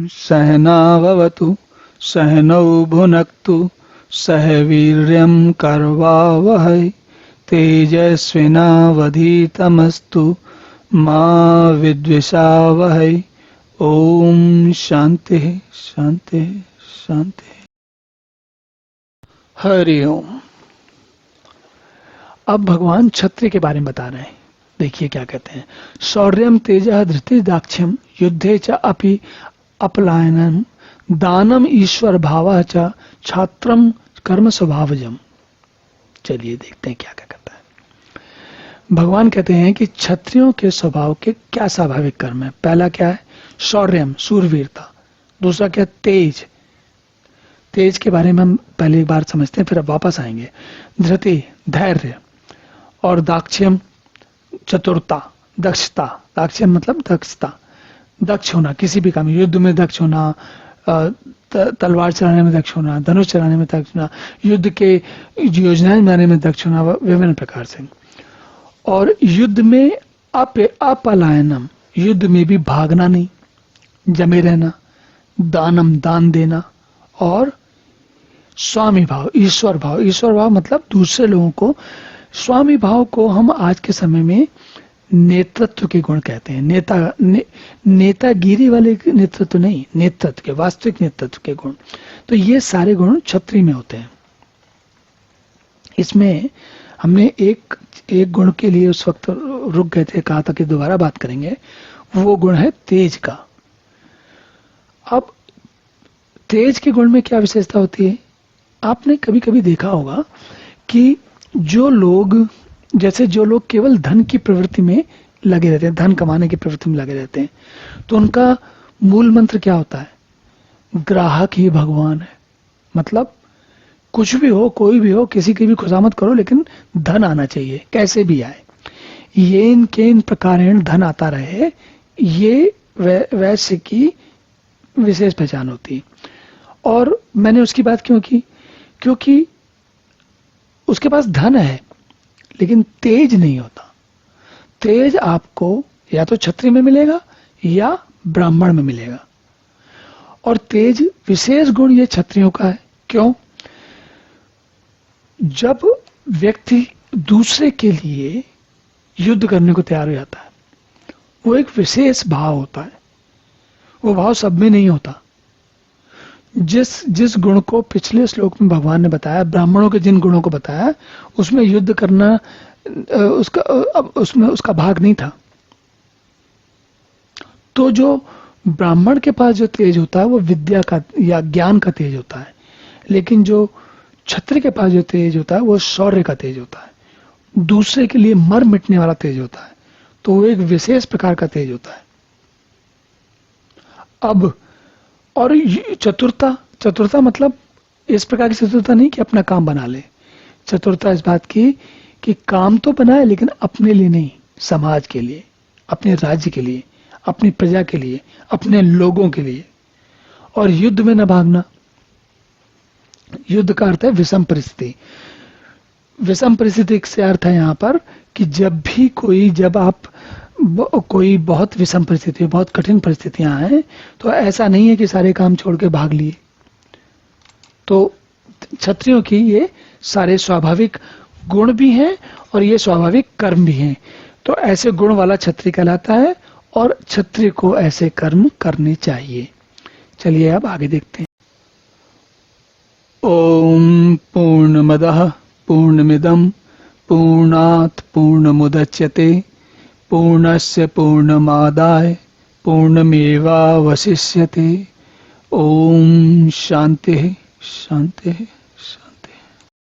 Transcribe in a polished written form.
सहनाववतु सहनौ भुनक्तु सह वीर्यं करवावहै तेजस्विनावधीतमस्तु मा विद्विषावहै। ओम शांति शांति शांति। हरि ओम। अब भगवान क्षत्रिय के बारे में बता रहे हैं। देखिए क्या कहते हैं। शौर्यम तेजः धृतिर्दाक्ष्यम युद्धे च अपि अपलायनम दानम ईश्वर भावः च छात्रम कर्म स्वभावजम। चलिए देखते हैं क्या क्या कहता है। भगवान कहते हैं कि क्षत्रियों के स्वभाव के क्या स्वाभाविक कर्म है। पहला क्या है? शौर्यम, सूरवीरता। दूसरा क्या? तेज। तेज के बारे में हम पहले एक बार समझते हैं, फिर अब वापस आएंगे। धृति, धैर्य। और दाक्ष्यम, चतुरता, दक्षता। दाक्ष्यम मतलब दक्षता, दक्ष होना किसी भी काम, युद्ध में दक्ष होना, तलवार चलाने में दक्ष होना, धनुष चलाने में दक्ष होना, युद्ध के योजनाएं बनाने में दक्ष होना, विभिन्न प्रकार से। और युद्ध में अपलायनम, युद्ध में भी भागना नहीं, जमे रहना। दानम, दान देना। और स्वामी भाव, ईश्वर भाव। ईश्वर भाव मतलब दूसरे लोगों को, स्वामी भाव को हम आज के समय में नेतृत्व के गुण कहते हैं। नेतागिरी वाले नेतृत्व नहीं, नेतृत्व के, वास्तविक नेतृत्व के गुण। तो ये सारे गुण क्षत्रिय में होते हैं। इसमें हमने एक गुण के लिए उस वक्त रुक गए थे, कहा था कि दोबारा बात करेंगे। वो गुण है तेज का। अब तेज के गुण में क्या विशेषता होती है? आपने कभी कभी देखा होगा कि जो लोग केवल धन की प्रवृत्ति में लगे रहते हैं, धन कमाने की प्रवृत्ति में लगे रहते हैं, तो उनका मूल मंत्र क्या होता है? ग्राहक ही भगवान है। मतलब कुछ भी हो, कोई भी हो, किसी की भी खुशामद करो, लेकिन धन आना चाहिए, कैसे भी आए। येन केन प्रकारेण धन आता रहे, ये वैश्य की विशेष पहचान होती है। और मैंने उसकी बात क्यों की? क्योंकि उसके पास धन है लेकिन तेज नहीं होता। तेज आपको या तो क्षत्रिय में मिलेगा या ब्राह्मण में मिलेगा। और तेज विशेष गुण ये क्षत्रियों का है। क्यों? जब व्यक्ति दूसरे के लिए युद्ध करने को तैयार हो जाता है, वो एक विशेष भाव होता है। वो भाव सब में नहीं होता। जिस गुण को पिछले श्लोक में भगवान ने बताया, ब्राह्मणों के जिन गुणों को बताया, उसमें युद्ध करना उसमें उसका भाग नहीं था। तो जो ब्राह्मण के पास जो तेज होता है वो विद्या का या ज्ञान का तेज होता है, लेकिन जो क्षत्रिय के पास जो तेज होता है वो शौर्य का तेज होता है, दूसरे के लिए मर मिटने वाला तेज होता है। तो वो एक विशेष प्रकार का तेज होता है। अब और चतुरता मतलब इस प्रकार की चतुरता नहीं कि अपना काम बना ले। चतुरता इस बात की कि काम तो बनाए लेकिन अपने लिए नहीं, समाज के लिए, अपने राज्य के लिए, अपनी प्रजा के लिए, अपने लोगों के लिए। और युद्ध में न भागना। युद्ध का अर्थ है विषम परिस्थिति। विषम परिस्थिति से अर्थ है यहां पर कि जब आप कोई बहुत विषम परिस्थिति, बहुत कठिन परिस्थितियां हैं, तो ऐसा नहीं है कि सारे काम छोड़ के भाग लिए। तो क्षत्रियों की ये सारे स्वाभाविक गुण भी हैं और ये स्वाभाविक कर्म भी हैं। तो ऐसे गुण वाला क्षत्रिय कहलाता है और क्षत्रिय को ऐसे कर्म करने चाहिए। चलिए अब आगे देखते हैं। ओम पूर्णमदः पूर्णमिदं पूर्णात् पूर्णमुदच्यते पूर्णस्य पूर्णमादाय पूर्णमेवावशिष्यते। ओम शांति शांति।